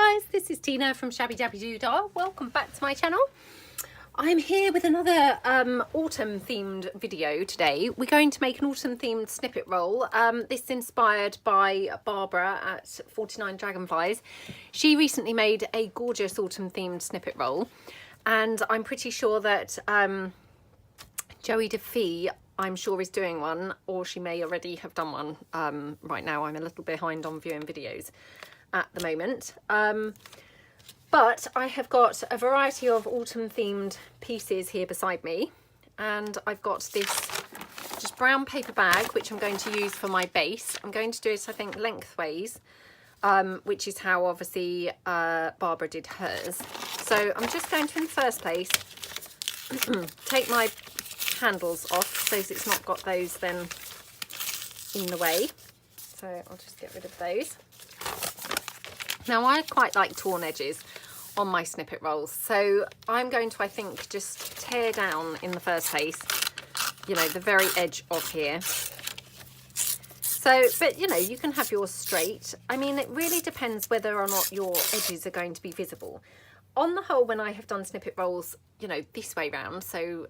guys, this is Tina from Shabbydabbydoodah. Welcome back to my channel. I'm here with another autumn themed video today. We're going to make an autumn themed snippet roll. This is inspired by Barbara at 49 Dragonflies. She recently made a gorgeous autumn themed snippet roll, and I'm pretty sure that Joie De Fi, I'm sure, is doing one, or she may already have done one. Right now I'm a little behind on viewing videos at the moment. But I have got a variety of autumn themed pieces here beside me, and I've got this just brown paper bag which I'm going to use for my base. I'm going to do it, I think, lengthways, which is how obviously Barbara did hers. So I'm just going to, in the first place, take my handles off so that it's not got those then in the way. So I'll just get rid of those. Now, I quite like torn edges on my snippet rolls, so I'm going to, I think, just tear down in the first place, you know, the very edge of here. So, but you know, you can have yours straight. I mean, it really depends whether or not your edges are going to be visible. On the whole, when I have done snippet rolls, you know, this way round, so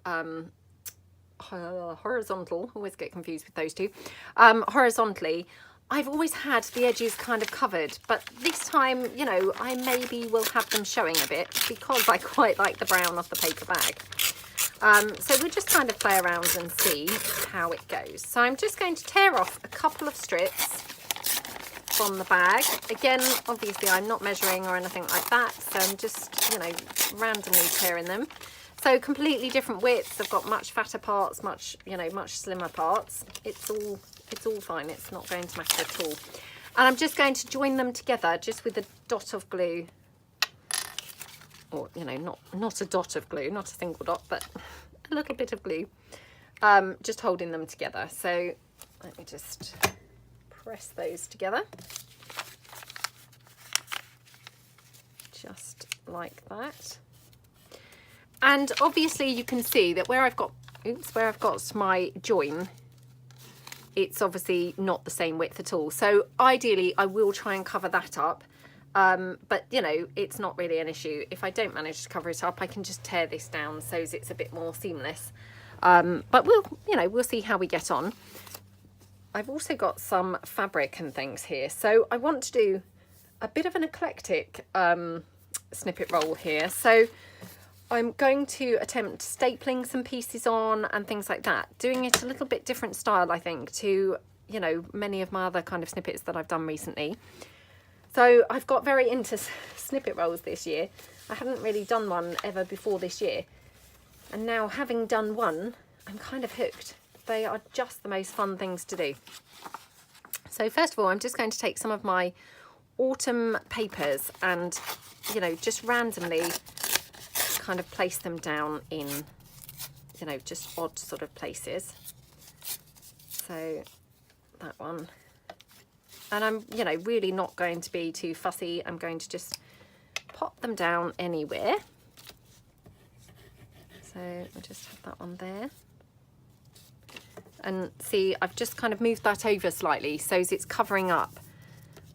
horizontal, always get confused with those two, horizontally, I've always had the edges kind of covered, but this time, you know, I maybe will have them showing a bit because I quite like the brown of the paper bag. So we'll just kind of play around and see how it goes. So I'm just going to tear off a couple of strips from the bag. Again, obviously I'm not measuring or anything like that, so I'm just, you know, randomly tearing them. So completely different widths. I've got much fatter parts, much, you know, much slimmer parts. It's all fine. It's not going to matter at all. And I'm just going to join them together just with a dot of glue, or, you know, not a dot of glue, not a single dot, but a little bit of glue, just holding them together. So let me just press those together, just like that. And obviously you can see that where I've got my join, it's obviously not the same width at all. So ideally I will try and cover that up. But you know, it's not really an issue. If I don't manage to cover it up, I can just tear this down so it's a bit more seamless. But we'll see how we get on. I've also got some fabric and things here. So I want to do a bit of an eclectic snippet roll here. So I'm going to attempt stapling some pieces on and things like that, doing it a little bit different style, I think, to, you know, many of my other kind of snippets that I've done recently. So I've got very into snippet rolls this year. I hadn't really done one ever before this year, and now having done one, I'm kind of hooked. They are just the most fun things to do. So first of all, I'm just going to take some of my autumn papers and, you know, just randomly kind of place them down in, you know, just odd sort of places. So that one, and I'm, you know, really not going to be too fussy. I'm going to just pop them down anywhere. So I'll just have that one there, and see, I've just kind of moved that over slightly so it's covering up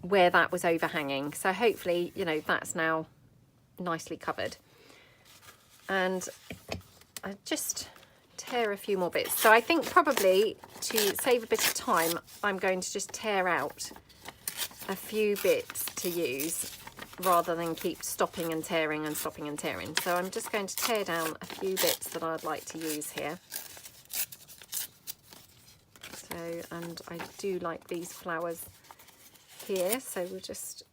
where that was overhanging. So hopefully, you know, that's now nicely covered. And I just tear a few more bits. So I think probably to save a bit of time, I'm going to just tear out a few bits to use rather than keep stopping and tearing and stopping and tearing. So I'm just going to tear down a few bits that I'd like to use here. So, and I do like these flowers here, so we'll just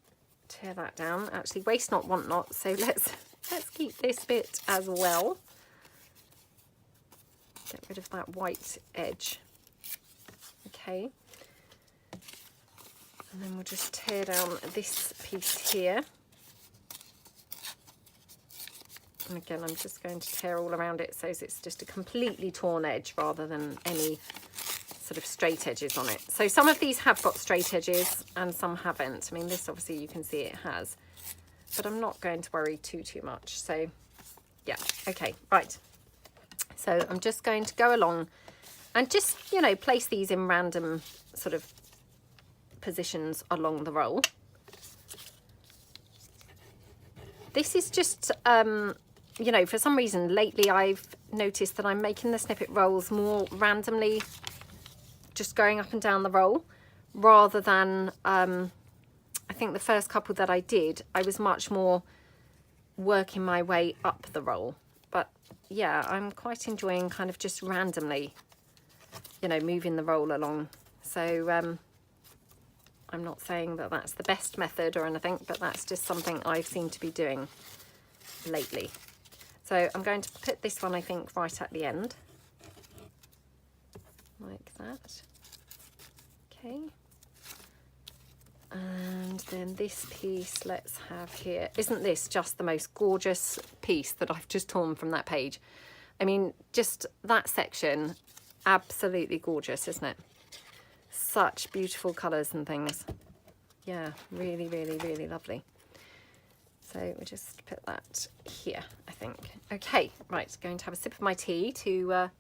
tear that down. Actually, waste not, want not, so let's keep this bit as well. Get rid of that white edge. Okay. And then we'll just tear down this piece here. And again, I'm just going to tear all around it so it's just a completely torn edge rather than any sort of straight edges on it. So some of these have got straight edges and some haven't. I mean, this obviously you can see it has, but I'm not going to worry too much. So yeah, okay, right. So I'm just going to go along and just, you know, place these in random sort of positions along the roll. This is just, you know, for some reason lately I've noticed that I'm making the snippet rolls more randomly, just going up and down the roll, rather than, I think the first couple that I did, I was much more working my way up the roll. But yeah, I'm quite enjoying kind of just randomly, you know, moving the roll along. So I'm not saying that that's the best method or anything, but that's just something I seem to be doing lately. So I'm going to put this one, I think, right at the end, like that. Okay. And then this piece, let's have here. Isn't this just the most gorgeous piece that I've just torn from that page? I mean, just that section, absolutely gorgeous, isn't it? Such beautiful colours and things. Yeah, really, really, really lovely. So we'll just put that here, I think. Okay, right, going to have a sip of my tea to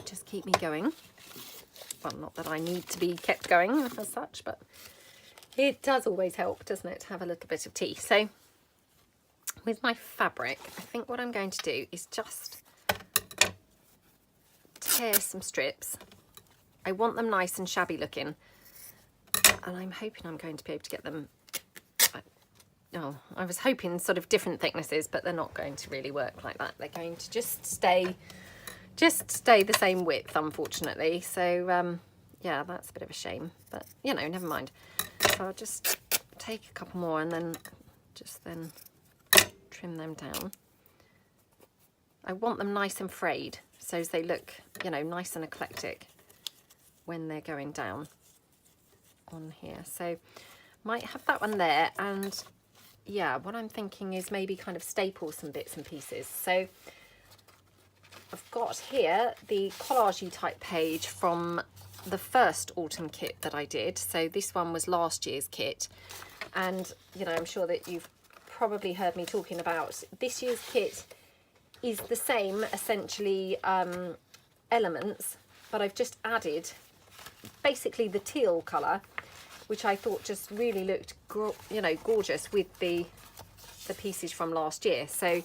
just keep me going. Well, not that I need to be kept going as such, but it does always help, doesn't it, to have a little bit of tea. So with my fabric, I think what I'm going to do is just tear some strips. I want them nice and shabby looking, and I'm hoping I'm going to be able to get them, I was hoping sort of different thicknesses, but they're not going to really work like that. They're going to just stay the same width, unfortunately. So yeah, that's a bit of a shame, but you know, never mind. So I'll just take a couple more and then just trim them down. I want them nice and frayed, so they look, you know, nice and eclectic when they're going down on here. So might have that one there, and yeah, what I'm thinking is maybe kind of staple some bits and pieces. So I've got here the collage type page from the first autumn kit that I did. So this one was last year's kit, and you know, I'm sure that you've probably heard me talking about this year's kit is the same essentially elements, but I've just added basically the teal colour, which I thought just really looked, you know, gorgeous with the pieces from last year. So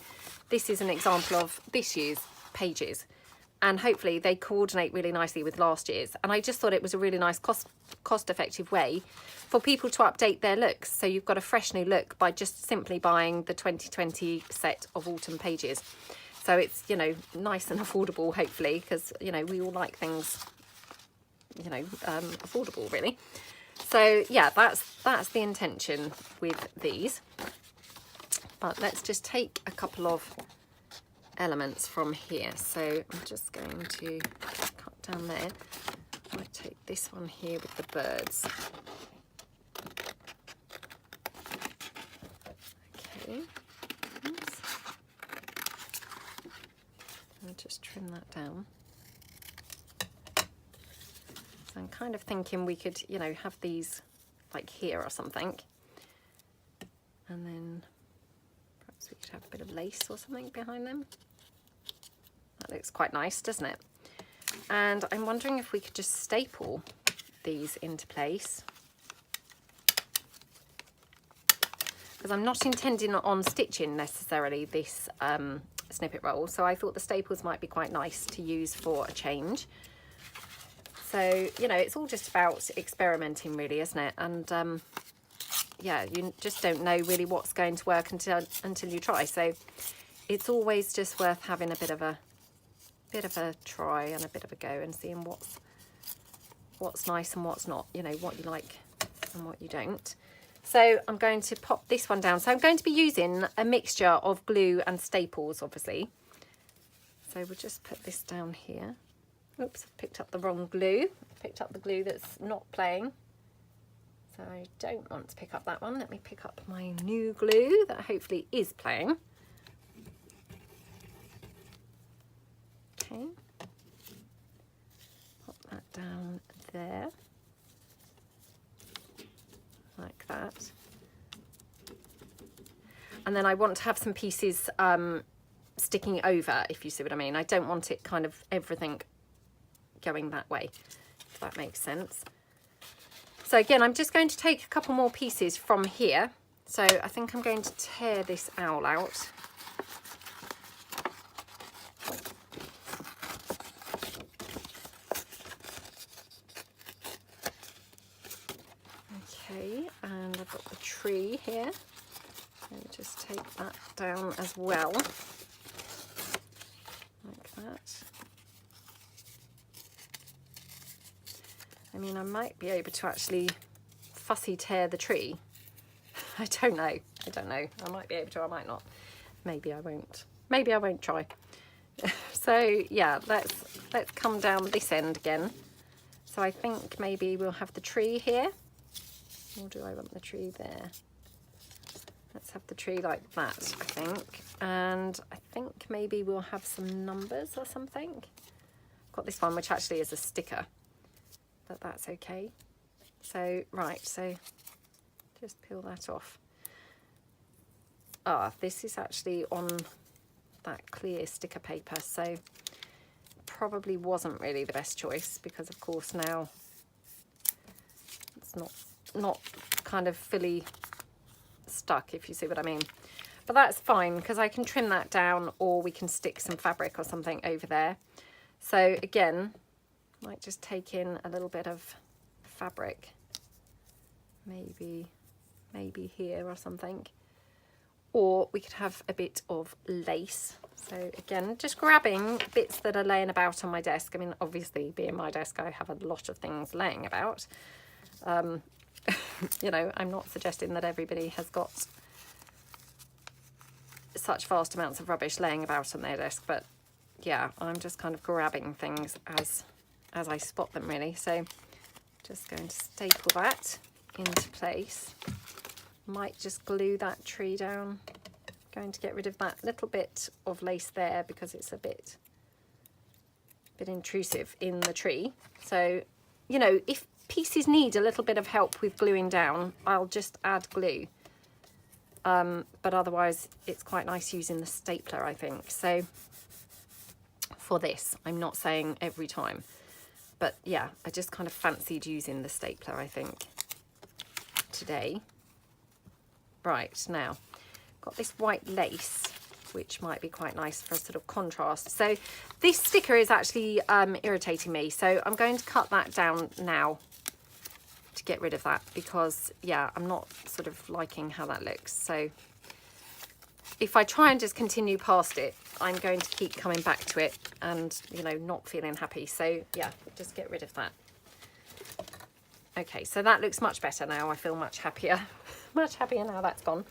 this is an example of this year's pages, and hopefully they coordinate really nicely with last year's. And I just thought it was a really nice cost-effective way for people to update their looks. So you've got a fresh new look by just simply buying the 2020 set of autumn pages. So it's, you know, nice and affordable, hopefully, because, you know, we all like things, you know, affordable, really. So yeah, that's the intention with these. But let's just take a couple of elements from here. So I'm just going to cut down there. I might take this one here with the birds. Okay. Oops. I'll just trim that down. So I'm kind of thinking we could, you know, have these like here or something. And then perhaps we could have a bit of lace or something behind them. That looks quite nice, doesn't it? And I'm wondering if we could just staple these into place, because I'm not intending on stitching necessarily this snippet roll, so I thought the staples might be quite nice to use for a change. So, you know, it's all just about experimenting, really, isn't it? And yeah, you just don't know really what's going to work until you try. So it's always just worth having a bit of a try and a bit of a go and seeing what's nice and what's not, you know, what you like and what you don't. So I'm going to pop this one down. So I'm going to be using a mixture of glue and staples, obviously. So we'll just put this down here. Oops, I've picked up the wrong glue. I picked up the glue that's not playing. So I don't want to pick up that one. Let me pick up my new glue that hopefully is playing. Okay. Pop that down there. Like that. And then I want to have some pieces sticking over, if you see what I mean. I don't want it kind of everything going that way, if that makes sense. So again, I'm just going to take a couple more pieces from here. So I think I'm going to tear this owl out. Okay, and I've got the tree here. And just take that down as well, like that. I mean, I might be able to actually fussy tear the tree. I don't know. I don't know. I might be able to, I might not. Maybe I won't. Maybe I won't try. So yeah, let's come down this end again. So I think maybe we'll have the tree here. Or do I want the tree there? Let's have the tree like that, I think. And I think maybe we'll have some numbers or something. Got this one, which actually is a sticker, but that's okay. So, right, so just peel that off. Ah, this is actually on that clear sticker paper, so probably wasn't really the best choice, because of course now it's not kind of fully stuck, if you see what I mean. But that's fine, because I can trim that down, or we can stick some fabric or something over there. So again, might just take in a little bit of fabric, maybe here or something, or we could have a bit of lace. So again, just grabbing bits that are laying about on my desk. I mean, obviously being my desk, I have a lot of things laying about. You know, I'm not suggesting that everybody has got such vast amounts of rubbish laying about on their desk, but yeah, I'm just kind of grabbing things as I spot them, really. So just going to staple that into place. Might just glue that tree down. Going to get rid of that little bit of lace there, because it's a bit intrusive in the tree. So, you know, if pieces need a little bit of help with gluing down, I'll just add glue. But otherwise it's quite nice using the stapler, I think. So for this, I'm not saying every time, but yeah, I just kind of fancied using the stapler, I think, today. Right, now got this white lace, which might be quite nice for a sort of contrast. So this sticker is actually irritating me, so I'm going to cut that down now to get rid of that, because yeah, I'm not sort of liking how that looks. So if I try and just continue past it, I'm going to keep coming back to it and, you know, not feeling happy. So yeah, just get rid of that. Okay, so that looks much better now. I feel much happier. Much happier now that's gone.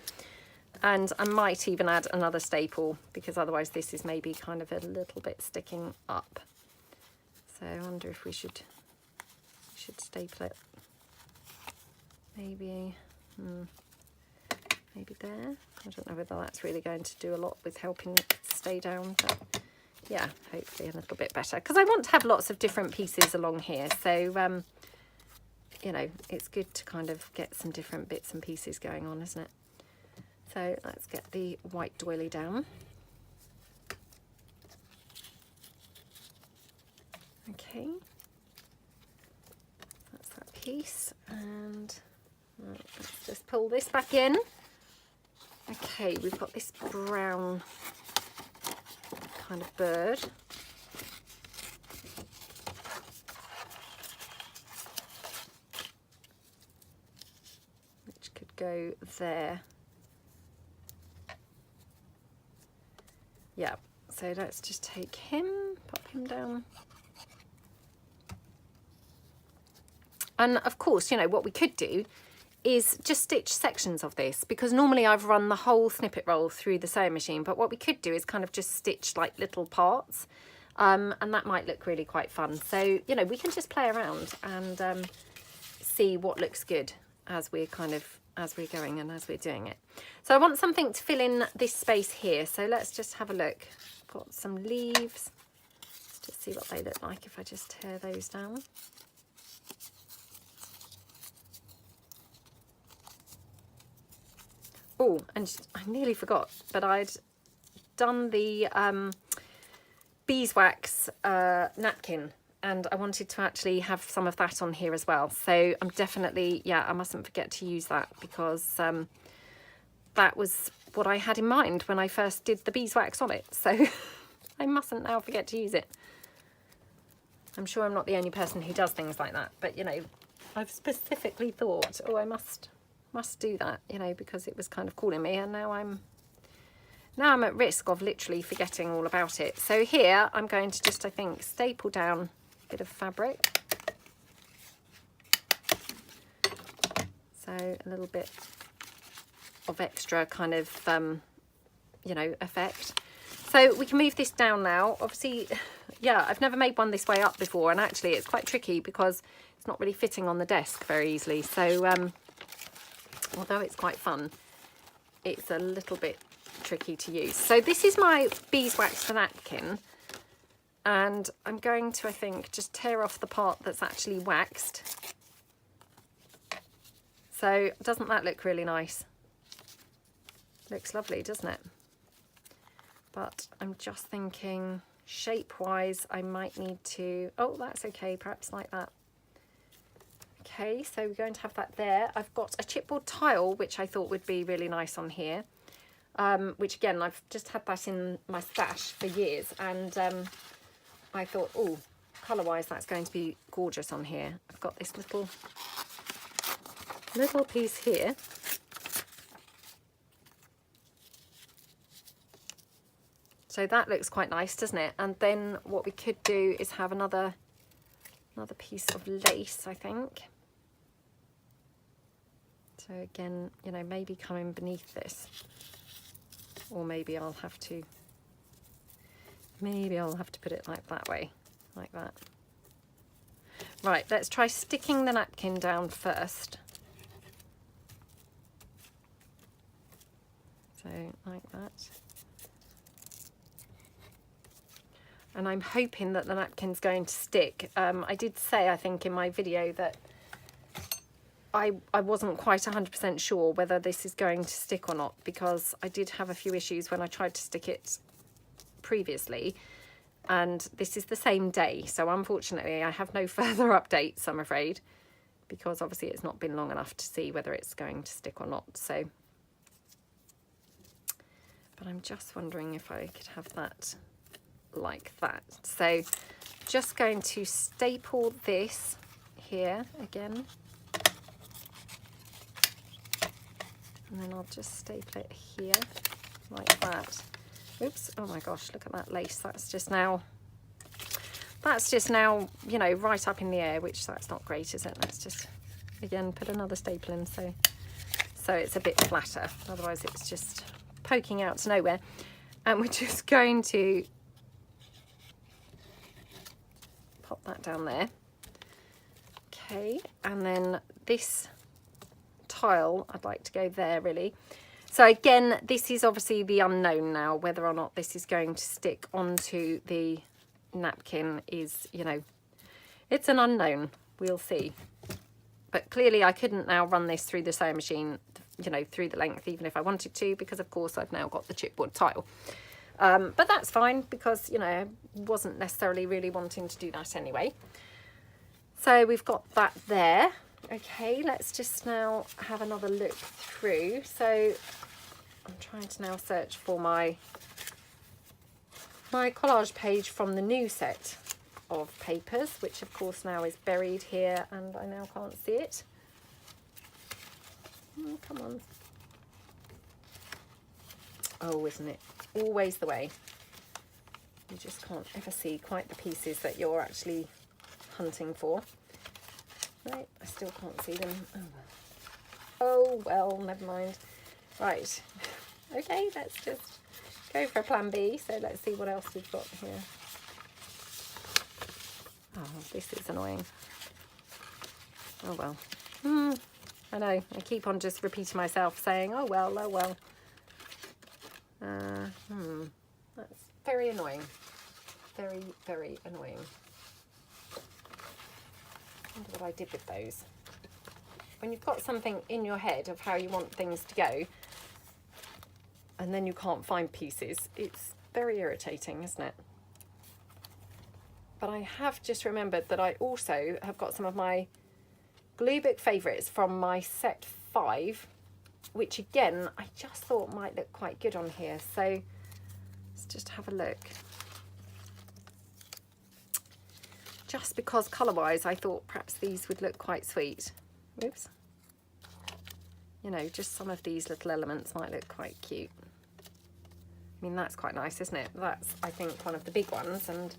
And I might even add another staple, because otherwise this is maybe kind of a little bit sticking up. So I wonder if we should staple it. Maybe there. I don't know whether that's really going to do a lot with helping it stay down, but yeah, hopefully a little bit better, because I want to have lots of different pieces along here. So you know, it's good to kind of get some different bits and pieces going on, isn't it? So let's get the white doily down. Okay, that's that piece, and right, let's just pull this back in. Okay, we've got this brown kind of bird. Which could go there. Yeah, so let's just take him, pop him down. And of course, you know, what we could do is just stitch sections of this, because normally I've run the whole snippet roll through the sewing machine, but what we could do is kind of just stitch like little parts, and that might look really quite fun. So, you know, we can just play around and see what looks good as we're going and as we're doing it. So I want something to fill in this space here, so let's just have a look. Got some leaves. Let's just see what they look like if I just tear those down. Oh, and I nearly forgot, but I'd done the beeswax napkin and I wanted to actually have some of that on here as well. So I'm definitely, yeah, I mustn't forget to use that, because that was what I had in mind when I first did the beeswax on it. So I mustn't now forget to use it. I'm sure I'm not the only person who does things like that, but you know, I've specifically thought, oh, I must do that, you know, because it was kind of calling me, and now I'm at risk of literally forgetting all about it. So here I'm going to just, I think, staple down a bit of fabric. So a little bit of extra kind of, you know, effect. So we can move this down now. Obviously, yeah, I've never made one this way up before, and actually it's quite tricky because it's not really fitting on the desk very easily. So although it's quite fun, it's a little bit tricky to use. So this is my beeswax napkin, and I'm going to, I think, just tear off the part that's actually waxed. So doesn't that look really nice? Looks lovely, doesn't it? But I'm just thinking shape wise I might need to, oh, that's okay, perhaps like that. Okay, so we're going to have that there. I've got a chipboard tile which I thought would be really nice on here, which again, I've just had that in my stash for years, and I thought, oh, colour wise that's going to be gorgeous on here. I've got this little piece here. So that looks quite nice, doesn't it? And then what we could do is have another piece of lace, I think. So again, you know, maybe coming beneath this, or maybe I'll have to put it like that way, like that. Right, let's try sticking the napkin down first. So like that. And I'm hoping that the napkin's going to stick. I did say, I think, in my video that I wasn't quite 100% sure whether this is going to stick or not, because I did have a few issues when I tried to stick it previously, and this is the same day. So unfortunately, I have no further updates, I'm afraid, because obviously it's not been long enough to see whether it's going to stick or not. So, but I'm just wondering if I could have that like that. So just going to staple this here again, and then I'll just staple it here like that. Oops, oh my gosh, look at that lace. That's just now, you know, right up in the air, which that's not great, is it? Let's just again put another staple in so it's a bit flatter, otherwise it's just poking out to nowhere. And we're just going to pop that down there. Okay, and then this tile, I'd like to go there really. So again, this is obviously the unknown now, whether or not this is going to stick onto the napkin is, you know, it's an unknown. We'll see. But clearly I couldn't now run this through the sewing machine, you know, through the length, even if I wanted to, because of course I've now got the chipboard tile. But that's fine, because, you know, I wasn't necessarily really wanting to do that anyway. So we've got that there. Okay, let's just now have another look through. So I'm trying to now search for my collage page from the new set of papers, which of course now is buried here and I now can't see it. Oh, come on. Oh, isn't it always the way? You just can't ever see quite the pieces that you're actually hunting for. Right, I still can't see them. Oh well, never mind. Right, okay, let's just go for plan B. So let's see what else we've got here. Oh, this is annoying. Oh well. I know, I keep on just repeating myself saying, oh well, oh well. That's very annoying. Very, very annoying. I wonder what I did with those. When you've got something in your head of how you want things to go, and then you can't find pieces, it's very irritating, isn't it? but I have just remembered that I also have got some of my glue book favourites from my set 5, which again I just thought might look quite good on here. So let's just have a look. Just because colour wise I thought perhaps these would look quite sweet. Oops. You know, just some of these little elements might look quite cute. I mean, that's quite nice, isn't it? That's, I think, one of the big ones, and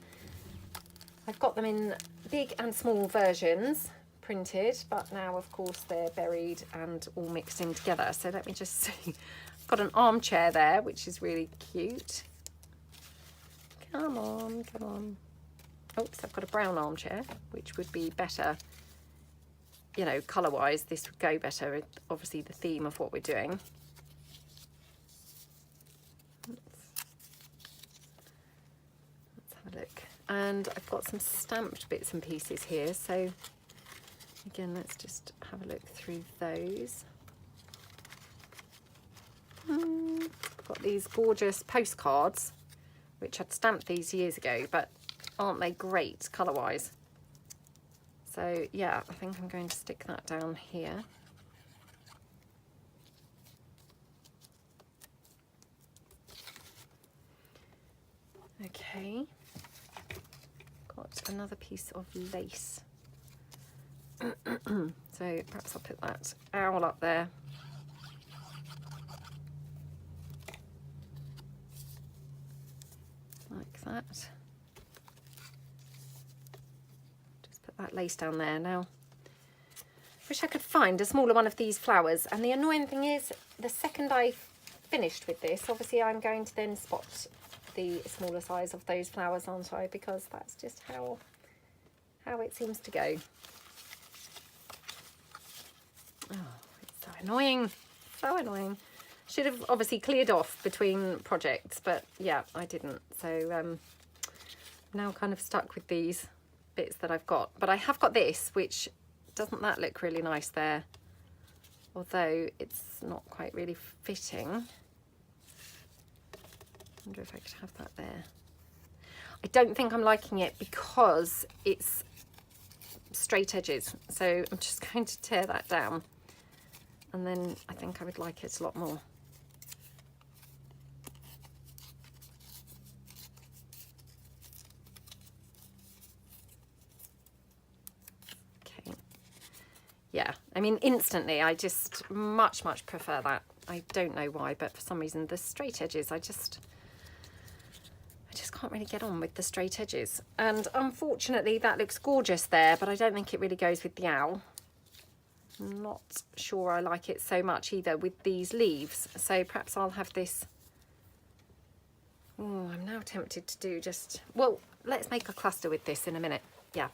I've got them in big and small versions printed, but now of course they're buried and all mixed in together. So let me just see. I've got an armchair there, which is really cute. Come on, come on. Oops, I've got a brown armchair, which would be better, you know, colour wise. This would go better, obviously the theme of what we're doing. Let's have a look. And I've got some stamped bits and pieces here, so again, let's just have a look through those. I've got these gorgeous postcards, which I'd stamped these years ago, but aren't they great colour wise? So yeah, I think I'm going to stick that down here. Okay, got another piece of lace. So perhaps I'll put that owl up there. Like that. Just put that lace down there now. Wish I could find a smaller one of these flowers, and the annoying thing is the second I've finished with this, obviously I'm going to then spot the smaller size of those flowers, aren't I? Because that's just how it seems to go. Oh, it's so annoying, so annoying. Should have obviously cleared off between projects, but yeah, I didn't. So now kind of stuck with these bits that I've got. But I have got this, which doesn't that look really nice there? Although it's not quite really fitting. I wonder if I could have that there. I don't think I'm liking it because it's straight edges. So I'm just going to tear that down. And then I think I would like it a lot more. Okay. Yeah, I mean, instantly, I just much prefer that. I don't know why, but for some reason, the straight edges, I just can't really get on with the straight edges. And unfortunately, that looks gorgeous there, but I don't think it really goes with the owl. I'm not sure I like it so much either with these leaves. So perhaps I'll have this. Oh, I'm now tempted to do just, well, let's make a cluster with this in a minute. Yeah,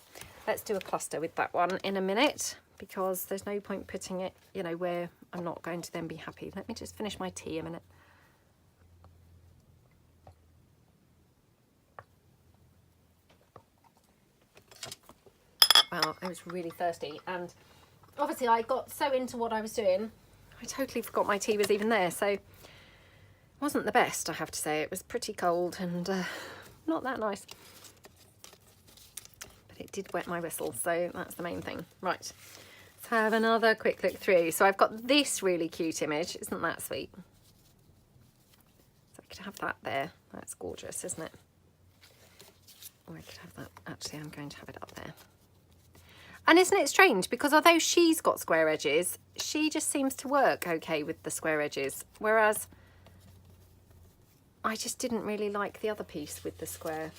let's do a cluster with that one in a minute, because there's no point putting it, you know, where I'm not going to then be happy. Let me just finish my tea a minute. Wow, I was really thirsty, and obviously I got so into what I was doing, I totally forgot my tea was even there. So it wasn't the best, I have to say. It was pretty cold and not that nice. But it did wet my whistle, so that's the main thing. Right, let's have another quick look through. So I've got this really cute image. Isn't that sweet? So I could have that there. That's gorgeous, isn't it? Or I could have that. Actually, I'm going to have it up there. And isn't it strange, because although she's got square edges, she just seems to work okay with the square edges, whereas I just didn't really like the other piece with the square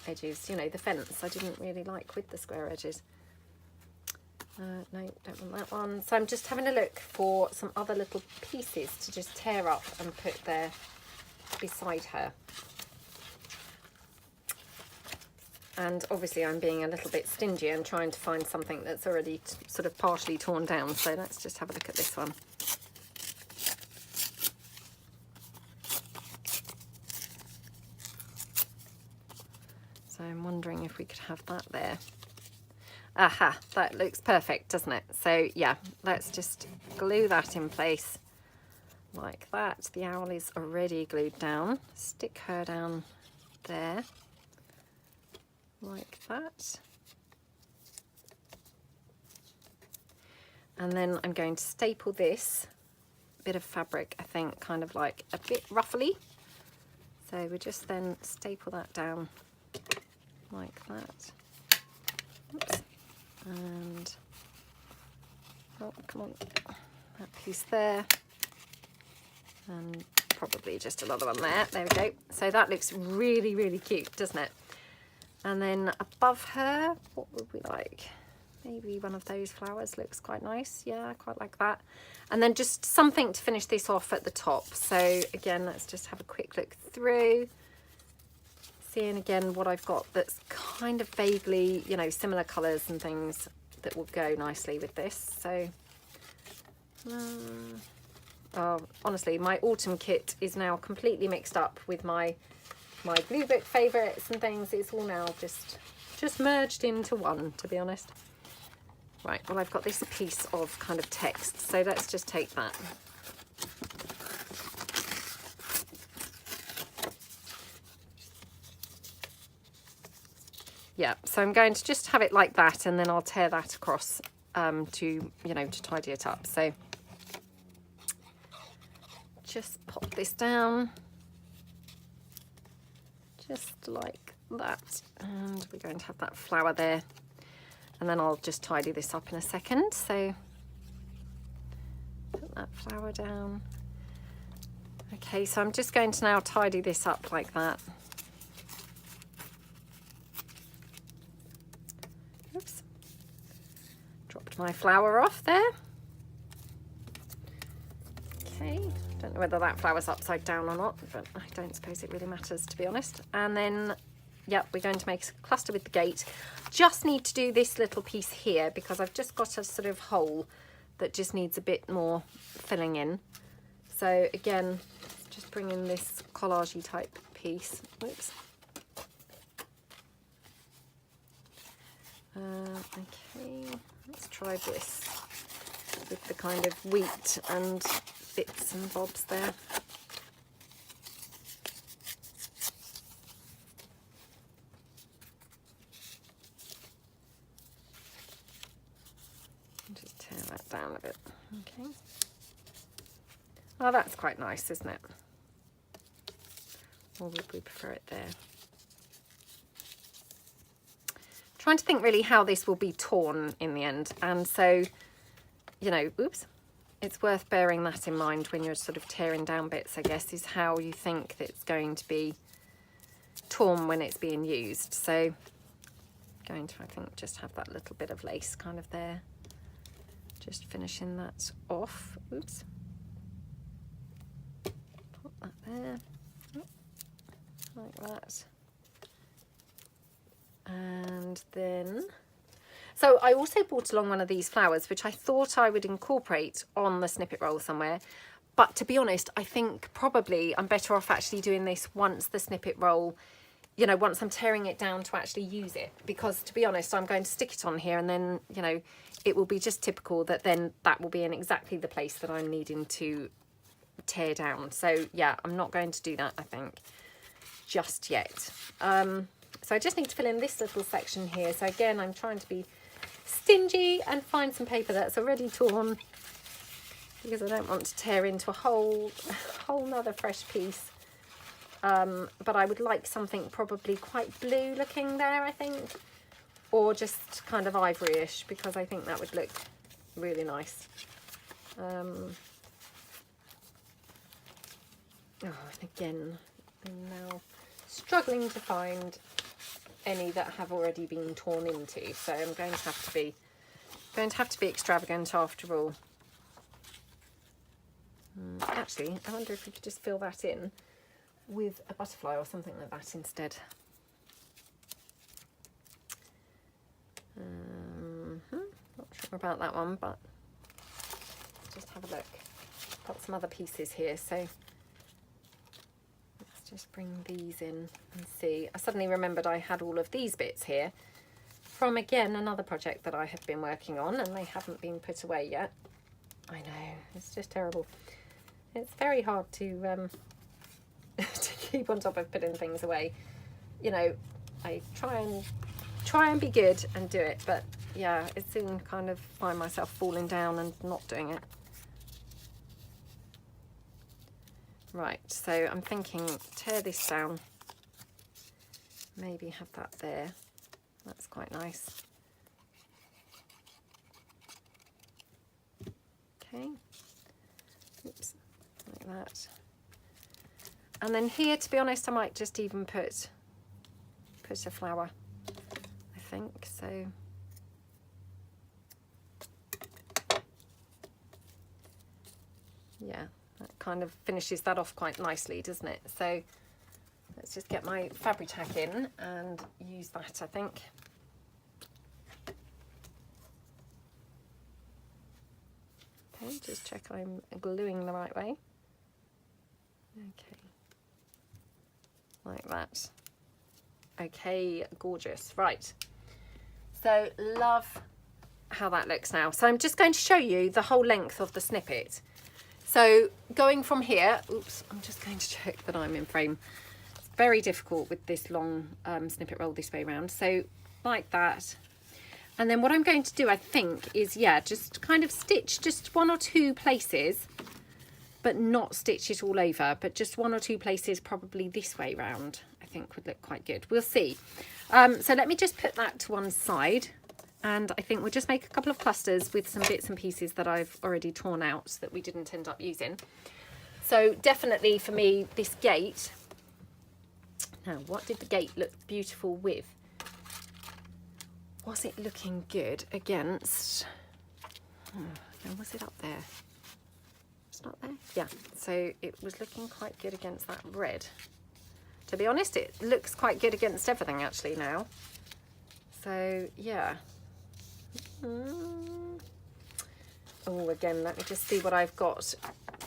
edges, you know, the fence. I didn't really like with the square edges. No, don't want that one. So I'm just having a look for some other little pieces to just tear up and put there beside her. And obviously I'm being a little bit stingy and trying to find something that's already sort of partially torn down. So let's just have a look at this one. So I'm wondering if we could have that there. Aha, that looks perfect, doesn't it? So yeah, let's just glue that in place like that. The owl is already glued down. Stick her down there. like that. And then I'm going to staple this bit of fabric, I think, kind of like a bit ruffly. So we just then staple that down like that. Oops. And, oh, come on, that piece there. And probably just another one there. There we go. So that looks really, really cute, doesn't it? And then above her, what would we like? Maybe one of those flowers looks quite nice. Yeah, I quite like that. And then just something to finish this off at the top. So again, let's just have a quick look through. Seeing again what I've got that's kind of vaguely, you know, similar colours and things that will go nicely with this. So, oh, honestly, my autumn kit is now completely mixed up with my Blue Book favourites and things. It's all now just merged into one, to be honest. Right, well, I've got this piece of kind of text, so let's just take that. Yeah, so I'm going to just have it like that, and then I'll tear that across to, you know, to tidy it up. So just pop this down, just like that, and we're going to have that flower there. And then I'll just tidy this up in a second. So put that flower down. Okay, so I'm just going to now tidy this up like that. Oops. Dropped my flower off there. Okay, don't know whether that flower's upside down or not, but I don't suppose it really matters, to be honest. And then, yep, we're going to make a cluster with the gate. Just need to do this little piece here because I've just got a sort of hole that just needs a bit more filling in. So again, just bring in this collage-y type piece. Oops. Okay, let's try this with the kind of wheat and bits and bobs there. Just tear that down a bit. Okay. Oh, that's quite nice, isn't it? Or would we prefer it there? Trying to think really how this will be torn in the end, and so, you know, oops, it's worth bearing that in mind when you're sort of tearing down bits, I guess, is how you think that it's going to be torn when it's being used. So going to, I think, just have that little bit of lace kind of there, just finishing that off. Oops, pop that there, like that. And then, so I also brought along one of these flowers, which I thought I would incorporate on the snippet roll somewhere. But to be honest, I think probably I'm better off actually doing this once the snippet roll, you know, once I'm tearing it down to actually use it. Because to be honest, I'm going to stick it on here and then, you know, it will be just typical that then that will be in exactly the place that I'm needing to tear down. So yeah, I'm not going to do that, I think, just yet. So I just need to fill in this little section here. So again, I'm trying to be stingy and find some paper that's already torn because I don't want to tear into a whole nother fresh piece. But I would like something probably quite blue looking there, I think, or just kind of ivory-ish, because I think that would look really nice. Oh, and again, I'm now struggling to find any that have already been torn into, so I'm going to have to be extravagant after all. Actually, I wonder if we could just fill that in with a butterfly or something like that instead. Not sure about that one, but let's just have a look. Got some other pieces here, so just bring these in and see. I suddenly remembered I had all of these bits here from, again, another project that I have been working on, and they haven't been put away yet. I know, it's just terrible. It's very hard to to keep on top of putting things away. You know, I try and try and be good and do it, but yeah, I soon kind of find myself falling down and not doing it. Right, so I'm thinking tear this down, maybe have that there. That's quite nice. Okay, oops, like that. And then here, to be honest, I might just even put a flower, I think. So yeah, that kind of finishes that off quite nicely, doesn't it? So let's just get my Fabri-Tac in and use that, I think. Okay, just check I'm gluing the right way. Okay, like that. Okay, gorgeous. Right, so love how that looks now. So I'm just going to show you the whole length of the snippet. So going from here, oops, I'm just going to check that I'm in frame. It's very difficult with this long snippet roll this way around. So like that. And then what I'm going to do, I think, is, yeah, just kind of stitch just 1 or 2 places, but not stitch it all over, but just 1 or 2 places, probably this way round, I think would look quite good. We'll see. So let me just put that to one side. And I think we'll just make a couple of clusters with some bits and pieces that I've already torn out that we didn't end up using. So definitely for me, this gate. Now, what did the gate look beautiful with? Was it looking good against, was it up there? It's not there? Yeah, so it was looking quite good against that red. To be honest, it looks quite good against everything actually now. So, yeah. Oh, again, let me just see what I've got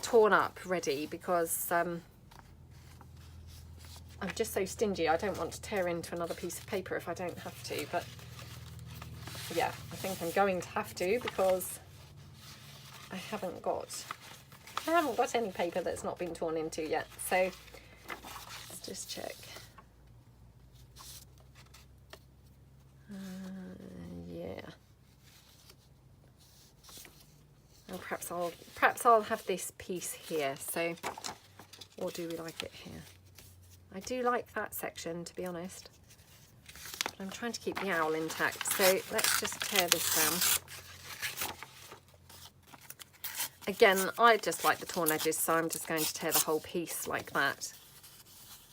torn up ready, because I'm just so stingy. I don't want to tear into another piece of paper if I don't have to, but yeah, I think I'm going to have to, because I haven't got any paper that's not been torn into yet. So let's just check. Yeah. Oh, perhaps I'll have this piece here. So, or do we like it here? I do like that section, to be honest. I'm trying to keep the owl intact, so let's just tear this down. Again, I just like the torn edges, so I'm just going to tear the whole piece like that.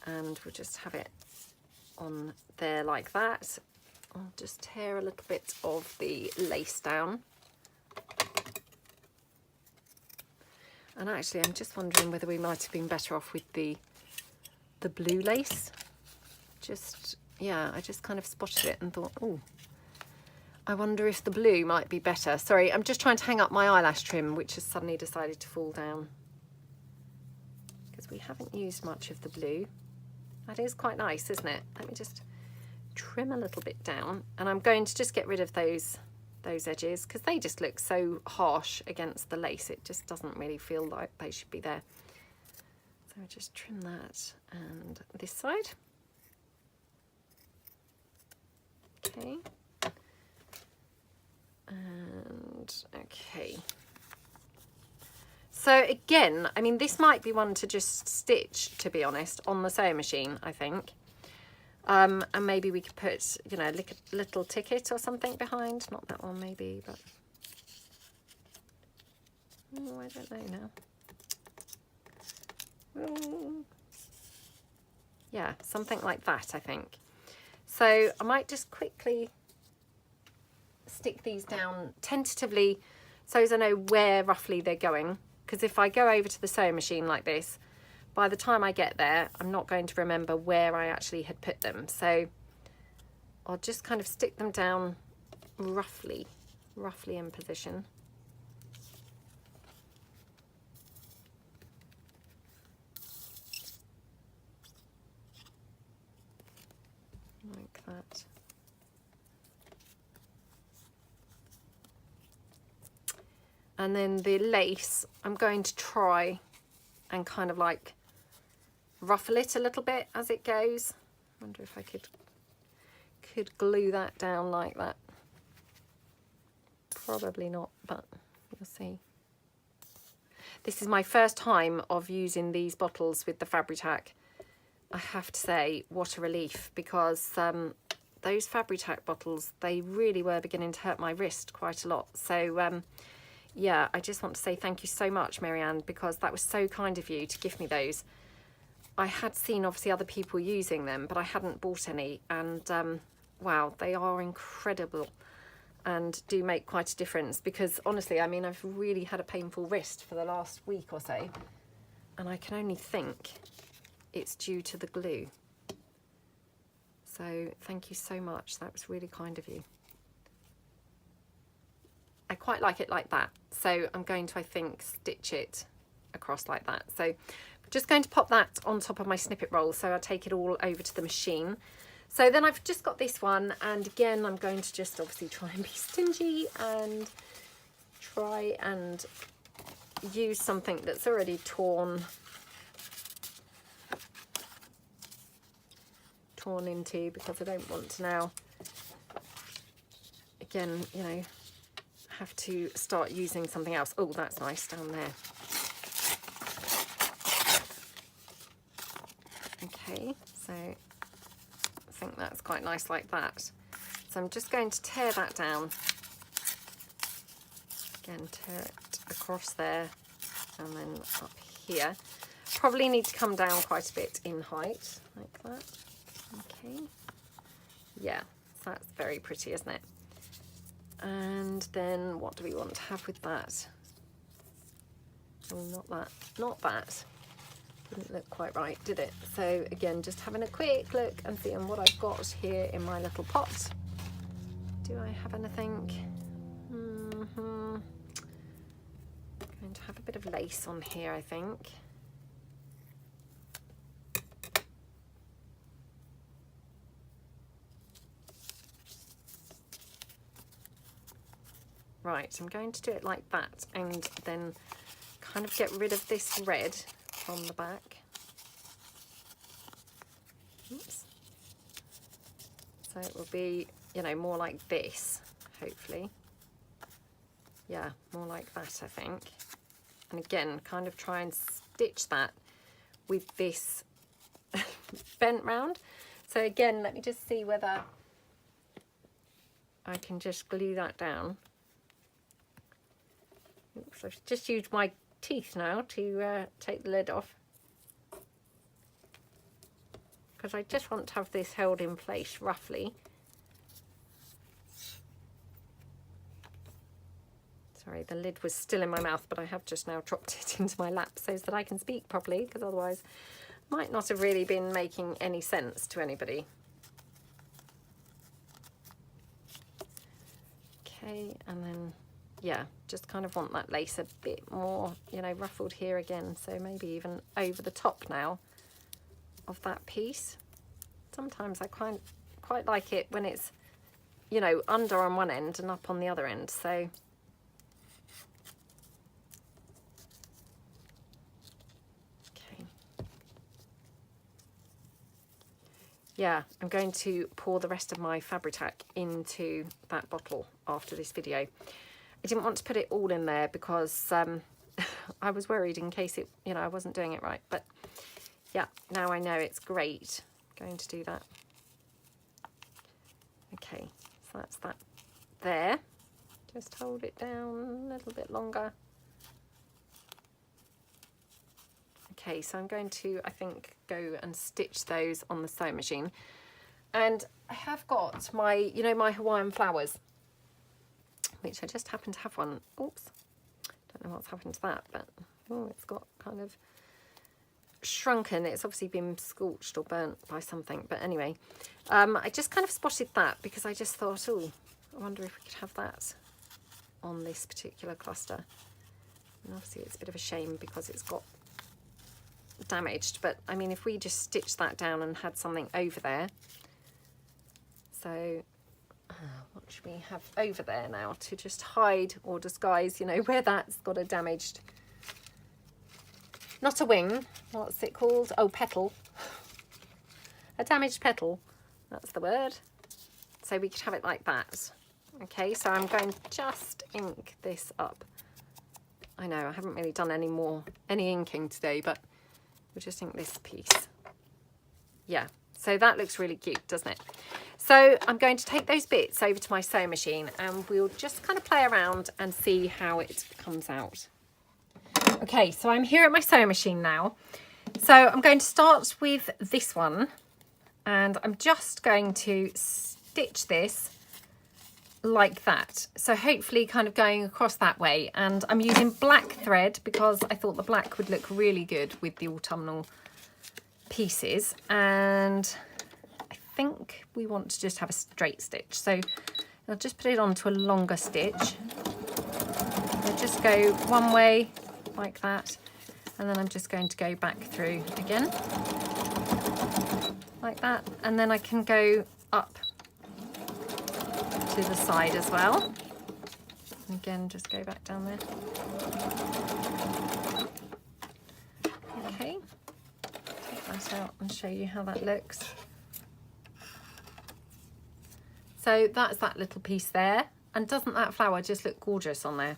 And we'll just have it on there like that. I'll just tear a little bit of the lace down. And actually, I'm just wondering whether we might have been better off with the blue lace. Yeah, I just kind of spotted it and thought, oh, I wonder if the blue might be better. Sorry, I'm just trying to hang up my eyelash trim, which has suddenly decided to fall down, because we haven't used much of the blue. That is quite nice, isn't it? Let me just trim a little bit down, and I'm going to just get rid of those edges, because they just look so harsh against the lace. It just doesn't really feel like they should be there. So I just trim that, and this side. Okay, and okay. So again, I mean, this might be one to just stitch, to be honest, on the sewing machine, I think. And maybe we could put, you know, a little ticket or something behind. Not that one, maybe, but oh, I don't know now. Oh. Yeah, something like that, I think. So I might just quickly stick these down tentatively so as I know where roughly they're going. Because if I go over to the sewing machine like this, by the time I get there, I'm not going to remember where I actually had put them. So I'll just kind of stick them down roughly in position. Like that. And then the lace, I'm going to try and kind of like ruffle it a little bit as it goes. I wonder if I could could glue that down like that. Probably not, but we'll see. This is my first time of using these bottles with the Fabri-Tac. I have to say, what a relief, because those Fabri-Tac bottles, they really were beginning to hurt my wrist quite a lot. So yeah, I just want to say thank you so much, Marianne, because that was so kind of you to give me those. I had seen obviously other people using them, but I hadn't bought any, and wow, they are incredible and do make quite a difference, because honestly, I mean, I've really had a painful wrist for the last week or so, and I can only think it's due to the glue. So thank you so much. That was really kind of you. I quite like it like that. So I'm going to, I think, stitch it across like that. So I'm just going to pop that on top of my snippet roll. So I'll take it all over to the machine. So then I've just got this one. And again, I'm going to just obviously try and be stingy and try and use something that's already torn into, because I don't want to now, again, you know, have to start using something else. Oh, that's nice down there. Okay, so I think that's quite nice like that. So I'm just going to tear that down. Again, tear it across there and then up here. Probably need to come down quite a bit in height, like that. Okay, yeah, so that's very pretty, isn't it? And then what do we want to have with that? Oh, not that, not that. Didn't look quite right, did it? So again, just having a quick look and seeing what I've got here in my little pot. Do I have anything? Going to have a bit of lace on here, I think. Right, I'm going to do it like that and then kind of get rid of this red from the back. Oops. So it will be, you know, more like this, hopefully. Yeah, more like that, I think. And again, kind of try and stitch that with this bent round. So again, let me just see whether I can just glue that down. Oops, I've just used my teeth now to take the lid off, because I just want to have this held in place roughly. Sorry, the lid was still in my mouth, but I have just now dropped it into my lap so that I can speak properly, because otherwise might not have really been making any sense to anybody. Okay, and then yeah, just kind of want that lace a bit more, you know, ruffled here again. So maybe even over the top now of that piece. Sometimes I quite like it when it's, you know, under on one end and up on the other end. So okay. Yeah, I'm going to pour the rest of my Fabri-Tac into that bottle after this video. I didn't want to put it all in there because I was worried in case it, you know, I wasn't doing it right. But yeah, now I know it's great. I'm going to do that. Okay, so that's that there. Just hold it down a little bit longer. Okay, so I'm going to, I think, go and stitch those on the sewing machine. And I have got my, you know, my Hawaiian flowers, which I just happen to have one. Oops, don't know what's happened to that, but oh, it's got kind of shrunken. It's obviously been scorched or burnt by something, but anyway, I just kind of spotted that because I just thought, oh, I wonder if we could have that on this particular cluster. And obviously it's a bit of a shame because it's got damaged, but I mean, if we just stitched that down and had something over there. So what should we have over there now to just hide or disguise, you know, where that's got a damaged, not a wing, what's it called? Oh, petal. A damaged petal, that's the word. so we could have it like that. Okay, so I'm going to just ink this up. I know I haven't really done any inking today, but we'll just ink this piece. Yeah, so that looks really cute, doesn't it? So I'm going to take those bits over to my sewing machine and we'll just kind of play around and see how it comes out. Okay, so I'm here at my sewing machine now. So I'm going to start with this one and I'm just going to stitch this like that. So hopefully kind of going across that way, and I'm using black thread because I thought the black would look really good with the autumnal pieces, and I think we want to just have a straight stitch. So I'll just put it onto a longer stitch. I'll just go one way like that, and then I'm just going to go back through again like that, and then I can go up to the side as well. Again, just go back down there. Okay, take that out and show you how that looks. So that's that little piece there, and doesn't that flower just look gorgeous on there?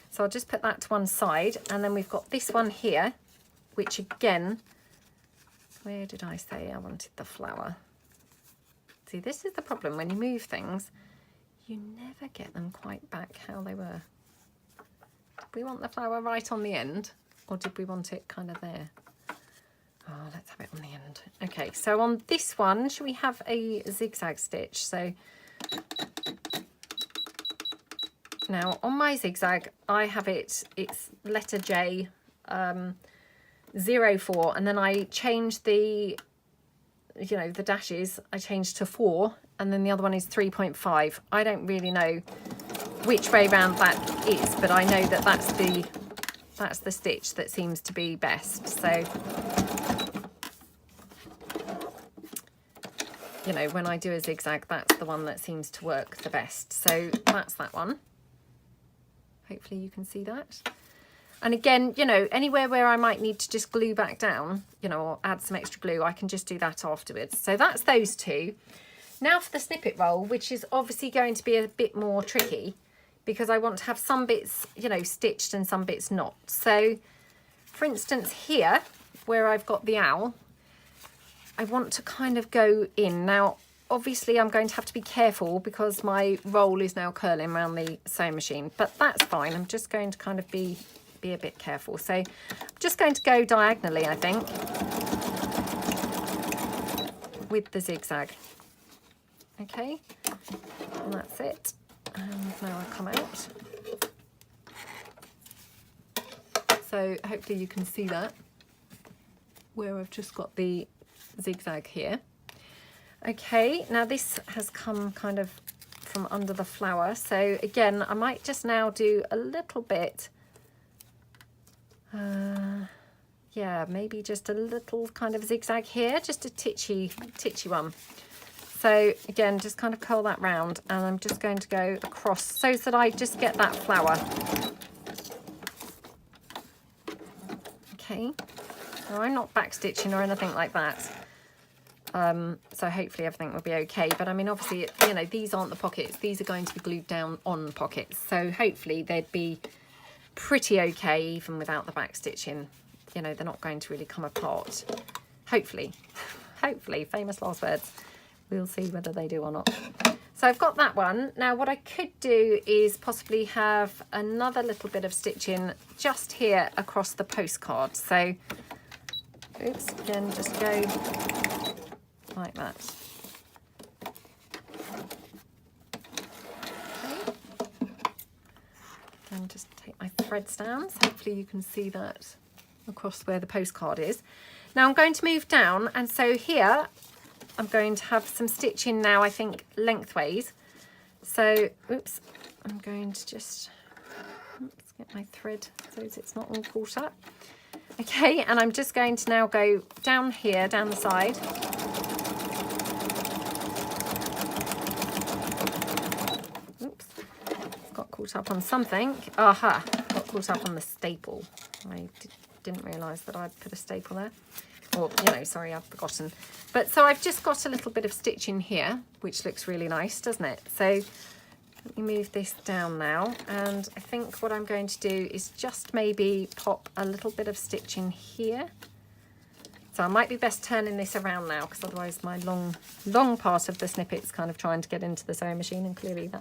So I'll just put that to one side, and then we've got this one here, which again, where did I say I wanted the flower? See, this is the problem when you move things. You never get them quite back how they were. Did we want the flower right on the end, or did we want it kind of there? Oh, let's have it on the end. Okay, so on this one, should we have a zigzag stitch? So now on my zigzag, I have it's letter J, 04, and then I changed the, you know, the dashes, I changed to 4, and then the other one is 3.5. I don't really know which way round that is, but I know that that's the stitch that seems to be best. So, you know, when I do a zigzag, that's the one that seems to work the best. So that's that one. Hopefully you can see that. And again, you know, anywhere where I might need to just glue back down, you know, or add some extra glue, I can just do that afterwards. So that's those two. Now for the snippet roll, which is obviously going to be a bit more tricky because I want to have some bits, you know, stitched and some bits not. So for instance here, where I've got the owl, I want to kind of go in. Now, obviously I'm going to have to be careful because my roll is now curling around the sewing machine, but that's fine. I'm just going to kind of be a bit careful. So I'm just going to go diagonally, I think, with the zigzag. Okay, and that's it. And now I come out. So hopefully you can see that, where I've just got the zigzag here. Okay, now this has come kind of from under the flower. So again, I might just now do a little bit, yeah, maybe just a little kind of zigzag here, just a titchy one. So again, just kind of curl that round, and I'm just going to go across so that I just get that flower. Okay, now I'm not back stitching or anything like that. So hopefully everything will be okay. But I mean, obviously, you know, these aren't the pockets. These are going to be glued down on pockets. So hopefully they'd be pretty okay even without the back stitching. You know, they're not going to really come apart. Hopefully, hopefully, famous last words. We'll see whether they do or not. So I've got that one. Now what I could do is possibly have another little bit of stitching just here across the postcard. So, oops, again, just go like that. Okay. And just take my threads down. So hopefully you can see that across where the postcard is. Now I'm going to move down, and so here I'm going to have some stitching now, I think, lengthways. So, oops, I'm going to just get my thread so it's not all caught up. Okay, and I'm just going to now go down here, down the side. Oops, got caught up on something. Aha, got caught up on the staple. I didn't realise that I'd put a staple there. or, you know, sorry, I've forgotten. But so I've just got a little bit of stitch in here, which looks really nice, doesn't it? So let me move this down now. And I think what I'm going to do is just maybe pop a little bit of stitch in here. So I might be best turning this around now, because otherwise my long part of the snippet's kind of trying to get into the sewing machine, and clearly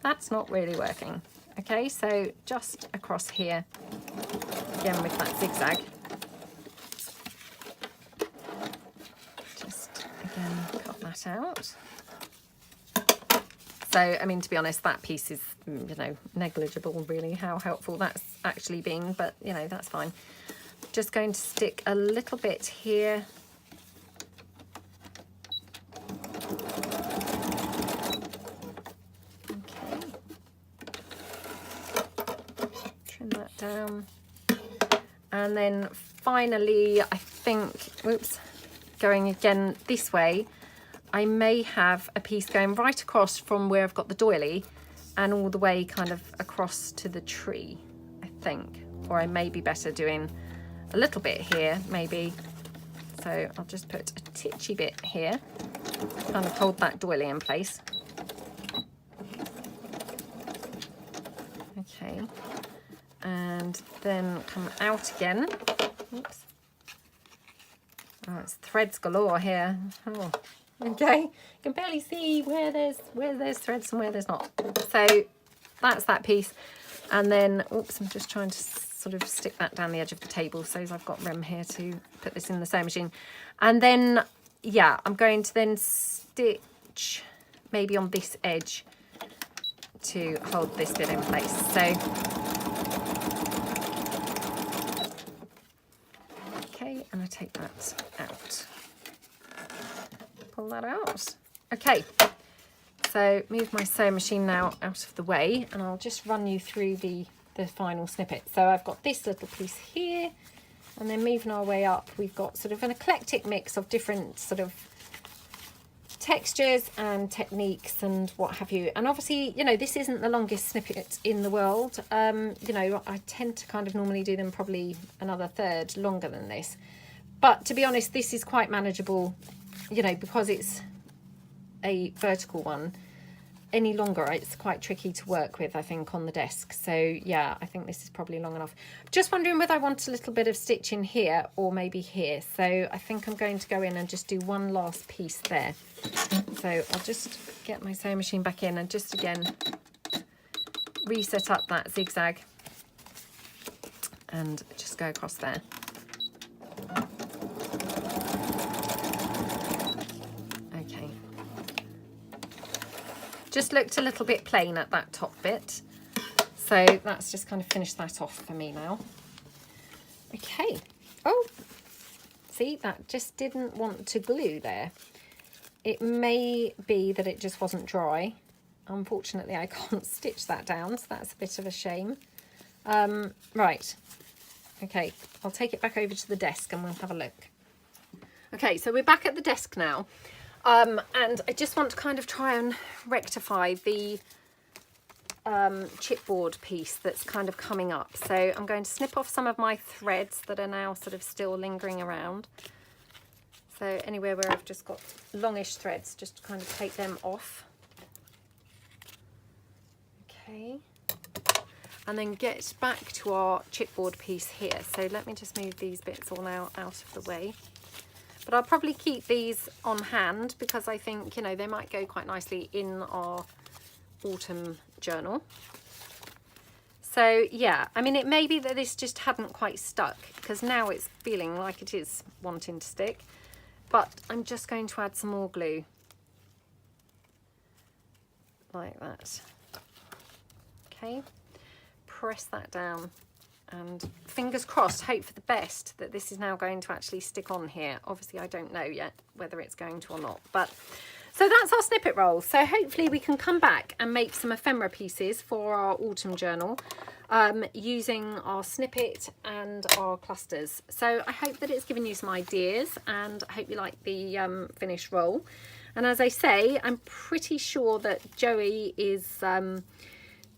that's not really working. Okay, so just across here, again with that zigzag. Just again cut that out. So, I mean, to be honest, that piece is, you know, negligible really, how helpful that's actually been, but, you know, that's fine. Just going to stick a little bit here. Okay. Trim that down. And then finally, I think, oops, going again this way, I may have a piece going right across from where I've got the doily and all the way kind of across to the tree, I think. Or I may be better doing a little bit here, maybe. So I'll just put a titchy bit here, kind of hold that doily in place. Okay, and then come out again. Oops. Oh, it's threads galore here. Oh, okay, you can barely see where there's threads and where there's not. So that's that piece. And then, oops, I'm just trying to sort of stick that down the edge of the table so as I've got room here to put this in the sewing machine. And then, yeah, I'm going to then stitch maybe on this edge to hold this bit in place. So, okay, and I take that out. Pull that out. Okay, so move my sewing machine now out of the way, and I'll just run you through the final snippet. So I've got this little piece here, and then moving our way up, we've got sort of an eclectic mix of different sort of textures and techniques and what have you. And obviously, you know, this isn't the longest snippet in the world. You know, I tend to kind of normally do them probably another third longer than this. But to be honest, this is quite manageable, you know, because it's a vertical one. Any longer, it's quite tricky to work with, I think, on the desk. So yeah, I think this is probably long enough. Just wondering whether I want a little bit of stitch in here or maybe here. So I think I'm going to go in and just do one last piece there. So I'll just get my sewing machine back in and just again reset up that zigzag and just go across there. Just looked a little bit plain at that top bit, so that's just kind of finished that off for me now. Okay, oh, see, that just didn't want to glue there. It may be that it just wasn't dry. Unfortunately, I can't stitch that down, so that's a bit of a shame. Right, okay, I'll take it back over to the desk and we'll have a look. Okay, so we're back at the desk now. And I just want to kind of try and rectify the chipboard piece that's kind of coming up. So I'm going to snip off some of my threads that are now sort of still lingering around. So anywhere where I've just got longish threads, just to kind of take them off. Okay. And then get back to our chipboard piece here. So let me just move these bits all now out of the way. But I'll probably keep these on hand because I think, you know, they might go quite nicely in our autumn journal. So yeah, I mean, it may be that this just hadn't quite stuck because now it's feeling like it is wanting to stick. But I'm just going to add some more glue. Like that. Okay, press that down. And fingers crossed, hope for the best that this is now going to actually stick on here. Obviously, I don't know yet whether it's going to or not. But so that's our snippet roll. So hopefully we can come back and make some ephemera pieces for our autumn journal using our snippet and our clusters. So I hope that it's given you some ideas, and I hope you like the finished roll. And as I say, I'm pretty sure that Joey is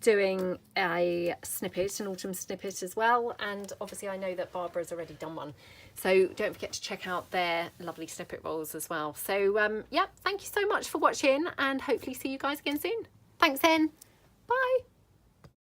doing a snippet, an autumn snippet as well, and obviously I know that Barbara's already done one, so don't forget to check out their lovely snippet rolls as well. So yeah, thank you so much for watching, and hopefully see you guys again soon. Thanks then, bye.